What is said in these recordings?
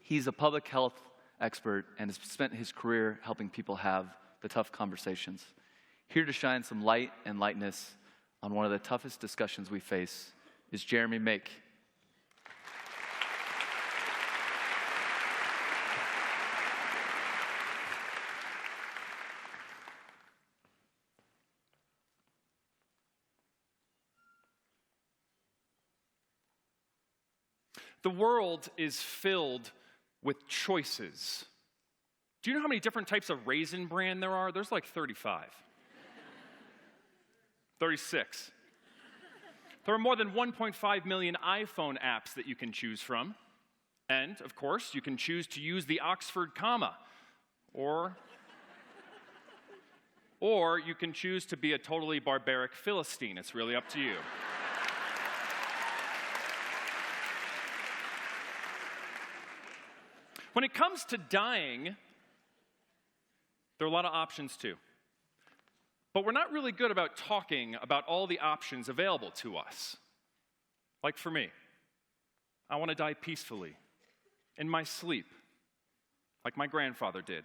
He's a public health expert and has spent his career helping people have the tough conversations. Here to shine some light and lightness on one of the toughest discussions we face is Jeremy Make. The world is filled with choices. Do you know how many different types of Raisin Bran there are? There's like 35. 36. There are more than 1.5 million iPhone apps that you can choose from. And, of course, you can choose to use the Oxford comma. Or you can choose to be a totally barbaric Philistine. It's really up to you. When it comes to dying, there are a lot of options too. But we're not really good about talking about all the options available to us. Like for me, I want to die peacefully, in my sleep, like my grandfather did.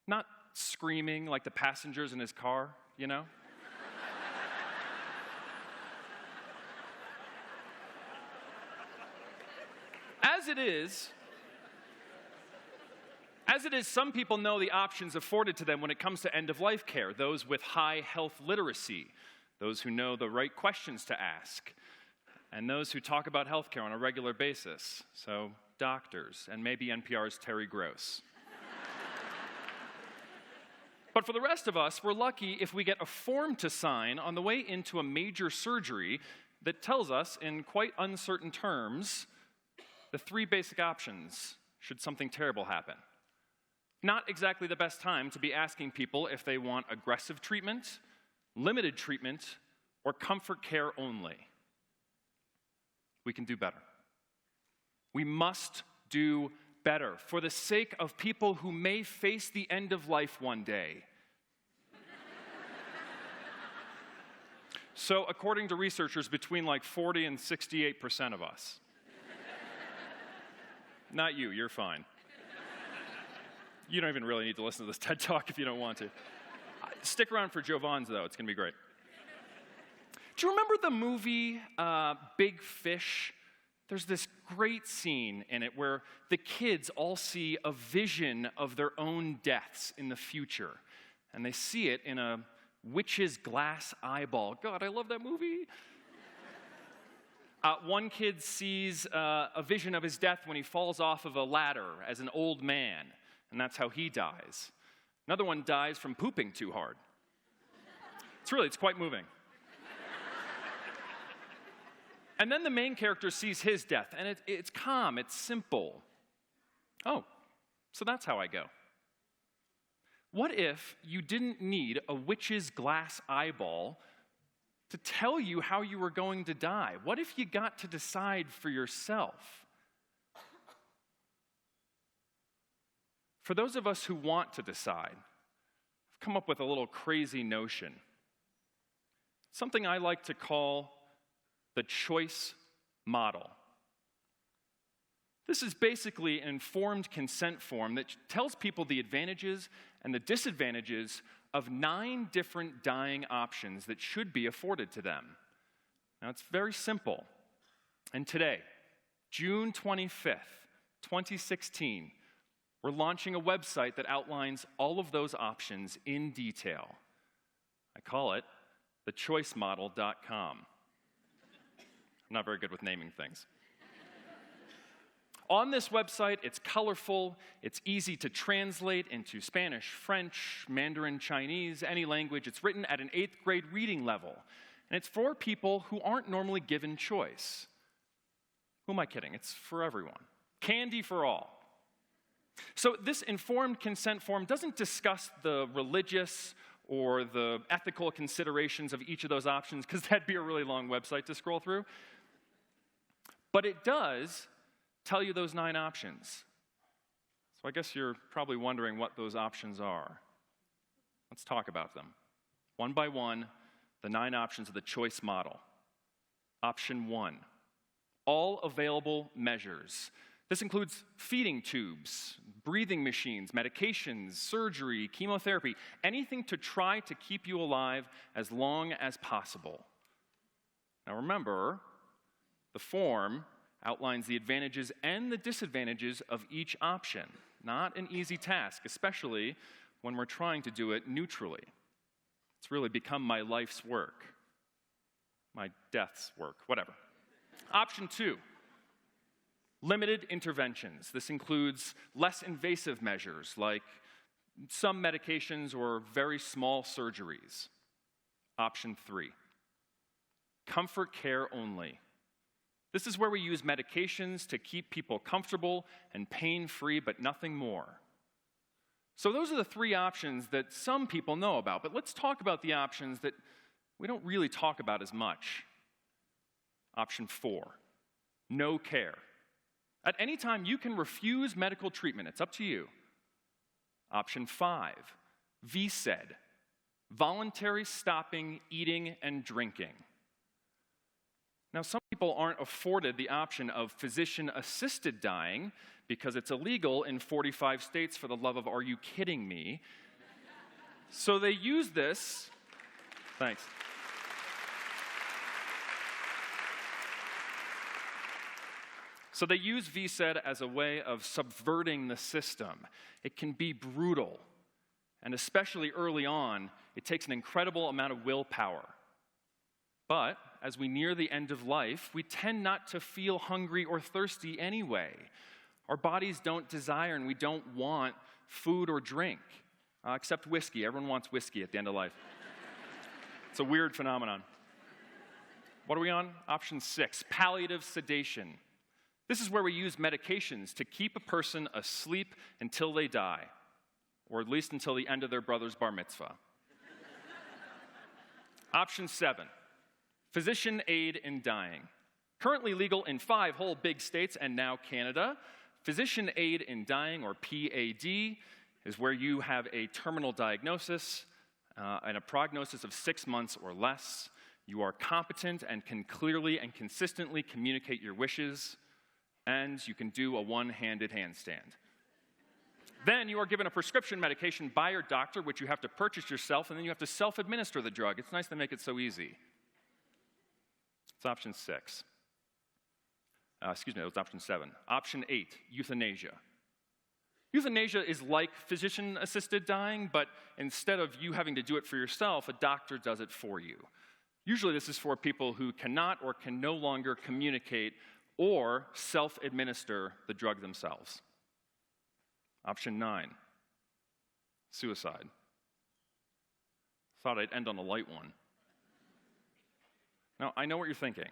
Not screaming like the passengers in his car, you know? As it is, some people know the options afforded to them when it comes to end-of-life care, those with high health literacy, those who know the right questions to ask, and those who talk about healthcare on a regular basis, so doctors, and maybe NPR's Terry Gross. But for the rest of us, we're lucky if we get a form to sign on the way into a major surgery that tells us, in quite uncertain terms, the 3 basic options should something terrible happen. Not exactly the best time to be asking people if they want aggressive treatment, limited treatment, or comfort care only. We can do better. We must do better for the sake of people who may face the end of life one day. So, according to researchers, between like 40 and 68% of us. Not you, you're fine. You don't even really need to listen to this TED Talk if you don't want to. Stick around for Jovan's, though. It's going to be great. Do you remember the movie Big Fish? There's this great scene in it where the kids all see a vision of their own deaths in the future. And they see it in a witch's glass eyeball. God, I love that movie. One kid sees a vision of his death when he falls off of a ladder as an old man. And that's how he dies. Another one dies from pooping too hard. It's quite moving. And then the main character sees his death, and it's calm, it's simple. Oh, so that's how I go. What if you didn't need a witch's glass eyeball to tell you how you were going to die? What if you got to decide for yourself? For those of us who want to decide, I've come up with a little crazy notion. Something I like to call the choice model. This is basically an informed consent form that tells people the advantages and the disadvantages of 9 different dying options that should be afforded to them. Now, it's very simple. And today, June 25th, 2016, we're launching a website that outlines all of those options in detail. I call it thechoicemodel.com. I'm not very good with naming things. On this website, it's colorful, it's easy to translate into Spanish, French, Mandarin, Chinese, any language. It's written at an 8th grade reading level. And it's for people who aren't normally given choice. Who am I kidding? It's for everyone. Candy for all. So this informed consent form doesn't discuss the religious or the ethical considerations of each of those options, because that'd be a really long website to scroll through. But it does tell you those 9 options. So I guess you're probably wondering what those options are. Let's talk about them. One by one, the 9 options of the choice model. Option 1, all available measures. This includes feeding tubes, breathing machines, medications, surgery, chemotherapy, anything to try to keep you alive as long as possible. Now remember, the form outlines the advantages and the disadvantages of each option. Not an easy task, especially when we're trying to do it neutrally. It's really become my life's work, my death's work, whatever. Option 2, limited interventions. This includes less invasive measures like some medications or very small surgeries. Option 3, comfort care only. This is where we use medications to keep people comfortable and pain-free, but nothing more. So those are the 3 options that some people know about, but let's talk about the options that we don't really talk about as much. Option 4, no care. At any time, you can refuse medical treatment. It's up to you. Option 5, VSED, voluntary stopping eating and drinking. Now, some people aren't afforded the option of physician-assisted dying because it's illegal in 45 states, for the love of, are you kidding me? So they use this, thanks. So they use VSED as a way of subverting the system. It can be brutal, and especially early on, it takes an incredible amount of willpower. But as we near the end of life, we tend not to feel hungry or thirsty anyway. Our bodies don't desire and we don't want food or drink, except whiskey. Everyone wants whiskey at the end of life. It's a weird phenomenon. What are we on? Option 6, palliative sedation. This is where we use medications to keep a person asleep until they die, or at least until the end of their brother's bar mitzvah. Option 7, physician aid in dying. Currently legal in 5 whole big states and now Canada, physician aid in dying, or PAD, is where you have a terminal diagnosis and a prognosis of 6 months or less. You are competent and can clearly and consistently communicate your wishes, and you can do a one-handed handstand. Then you are given a prescription medication by your doctor, which you have to purchase yourself, and then you have to self-administer the drug. It's nice to make it so easy. It's option 6. That was option 7. Option 8, euthanasia. Euthanasia is like physician-assisted dying, but instead of you having to do it for yourself, a doctor does it for you. Usually this is for people who cannot or can no longer communicate or self-administer the drug themselves. Option 9, suicide. Thought I'd end on a light one. Now, I know what you're thinking.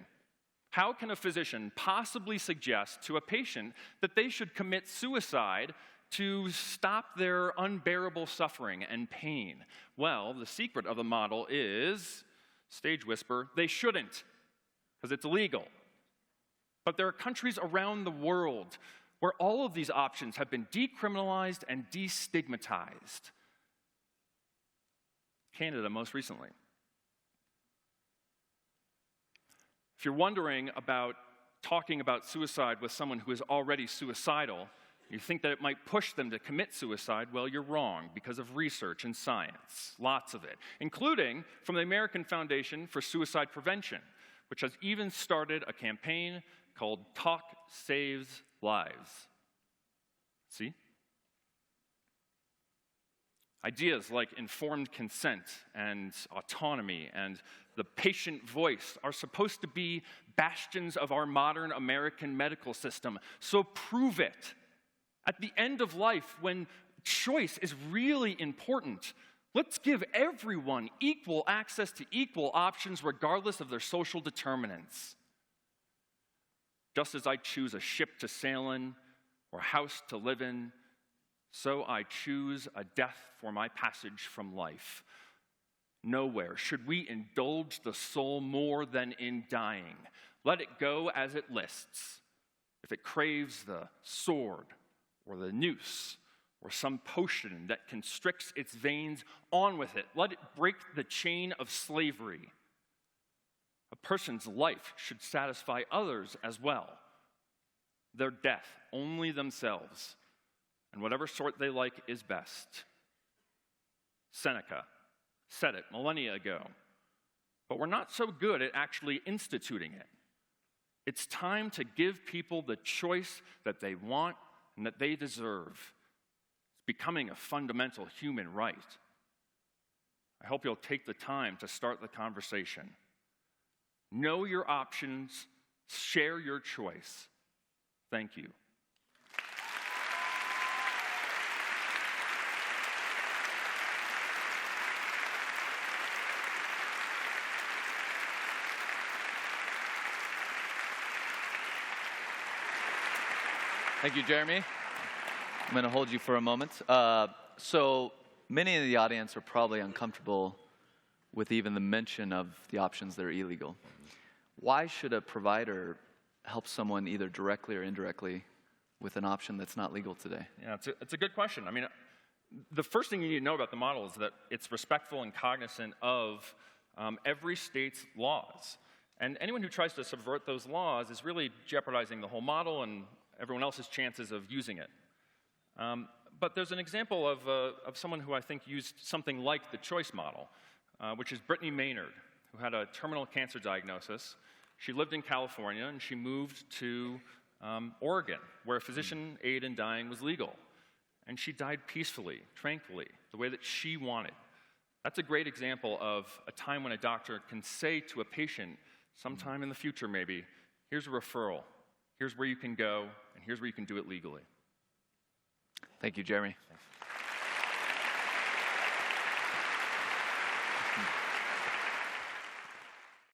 How can a physician possibly suggest to a patient that they should commit suicide to stop their unbearable suffering and pain? Well, the secret of the model is, stage whisper, they shouldn't, because it's illegal. But there are countries around the world where all of these options have been decriminalized and destigmatized. Canada, most recently. If you're wondering about talking about suicide with someone who is already suicidal, you think that it might push them to commit suicide, well, you're wrong because of research and science, lots of it, including from the American Foundation for Suicide Prevention, which has even started a campaign called Talk Saves Lives. See? Ideas like informed consent and autonomy and the patient voice are supposed to be bastions of our modern American medical system. So prove it. At the end of life, when choice is really important, let's give everyone equal access to equal options regardless of their social determinants. Just as I choose a ship to sail in or a house to live in, so I choose a death for my passage from life. Nowhere should we indulge the soul more than in dying. Let it go as it lists. If it craves the sword or the noose or some potion that constricts its veins, on with it. Let it break the chain of slavery. A person's life should satisfy others as well. their death, only themselves, and whatever sort they like is best. Seneca said it millennia ago, but we're not so good at actually instituting it. It's time to give people the choice that they want and that they deserve. It's becoming a fundamental human right. I hope you'll take the time to start the conversation. Know your options, share your choice. Thank you. Thank you, Jeremy. I'm going to hold you for a moment. So many in the audience are probably uncomfortable with even the mention of the options that are illegal. Why should a provider help someone either directly or indirectly with an option that's not legal today? Yeah, it's a good question. I mean, the first thing you need to know about the model is that it's respectful and cognizant of every state's laws. And anyone who tries to subvert those laws is really jeopardizing the whole model and everyone else's chances of using it. But there's an example of someone who I think used something like the choice model, which is Brittany Maynard, who had a terminal cancer diagnosis. She lived in California, and she moved to Oregon, where physician aid in dying was legal. And she died peacefully, tranquilly, the way that she wanted. That's a great example of a time when a doctor can say to a patient, sometime in the future maybe, here's a referral, here's where you can go, and here's where you can do it legally. Thank you, Jeremy. Thanks.